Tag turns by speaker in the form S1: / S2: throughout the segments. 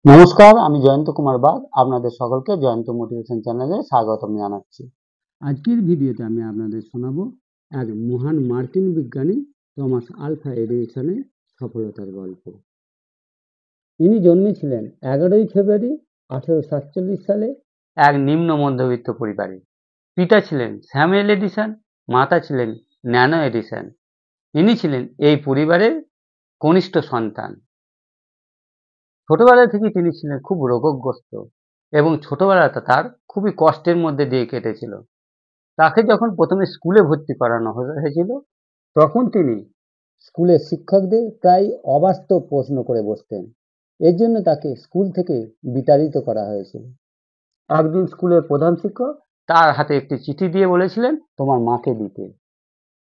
S1: নমস্কার, আমি জয়ন্ত কুমার বাগ। আপনাদের সকলকে জয়ন্ত মোটিভেশন চ্যানেলে স্বাগতম জানাচ্ছি। আজকের ভিডিওতে আমি আপনাদের শোনাবো এক মহান মার্কিন বিজ্ঞানী থমাস আলভা এডিসনের সফলতার গল্প। ইনি জন্মেছিলেন 11ই ফেব্রুয়ারি 1847 সালে এক নিম্ন মধ্যবিত্ত পরিবারে। পিতা ছিলেন স্যামুয়েল এডিসন, মাতা ছিলেন ন্যানো এডিসন। ইনি ছিলেন এই পরিবারের কনিষ্ঠ সন্তান। ছোটবেলা থেকে তিনি ছিলেন খুব রোগগ্রস্ত এবং ছোটবেলাটা তার খুবই কষ্টের মধ্যে দিয়ে কেটেছিল। তাকে যখন প্রথমে স্কুলে ভর্তি করানো হয়েছিল, তখন তিনি স্কুলের শিক্ষকদের প্রায় অবাস্তব প্রশ্ন করে বসতেন। এর জন্য তাকে স্কুল থেকে বিতাড়িত করা হয়েছিল। একদিন স্কুলের প্রধান শিক্ষক তার হাতে একটি চিঠি দিয়ে বলেছিলেন তোমার মাকে দিতে,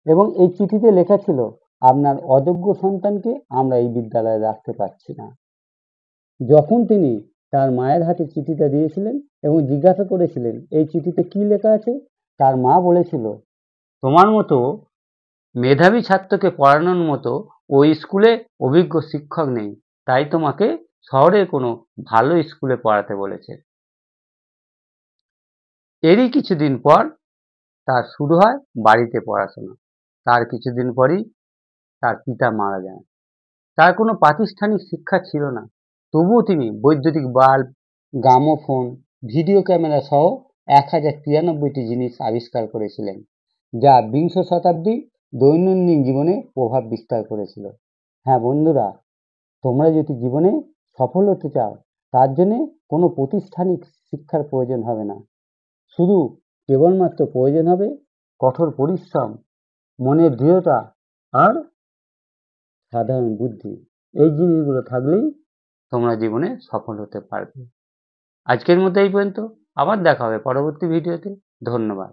S1: এবং এই চিঠিতে লেখা ছিল, আপনার অযোগ্য সন্তানকে আমরা এই বিদ্যালয়ে রাখতে পারছি না। যখন তিনি তার মায়ের হাতে চিঠিটা দিয়েছিলেন এবং জিজ্ঞাসা করেছিলেন এই চিঠিতে কি লেখা আছে, তার মা বলেছিল, তোমার মতো মেধাবী ছাত্রকে পড়ানোর মতো ওই স্কুলে অভিজ্ঞ শিক্ষক নেই, তাই তোমাকে শহরের কোনো ভালো স্কুলে পড়াতে বলেছে। এরই কিছুদিন পর তার শুরু হয় বাড়িতে পড়াশোনা। তার কিছুদিন পরই তার পিতা মারা যান। তার কোনো প্রাতিষ্ঠানিক শিক্ষা ছিল না, তবুও তিনি বৈদ্যুতিক বাল্ব, গ্রামোফোন, ভিডিও ক্যামেরা সহ 1093টি জিনিস আবিষ্কার করেছিলেন, যা বিংশ শতাব্দীর দৈনন্দিন জীবনে প্রভাব বিস্তার করেছিল। হ্যাঁ বন্ধুরা, তোমরা যদি জীবনে সফল হতে চাও, তার জন্যে কোনো প্রাতিষ্ঠানিক শিক্ষার প্রয়োজন হবে না। শুধু কেবলমাত্র প্রয়োজন হবে কঠোর পরিশ্রম, মনের দৃঢ়তা আর সাধারণ বুদ্ধি। এই জিনিসগুলো থাকলেই তোমরা জীবনে সফল হতে পারবে। আজকের মতো এই পর্যন্ত। আবার দেখা হবে পরবর্তী ভিডিওতে। ধন্যবাদ।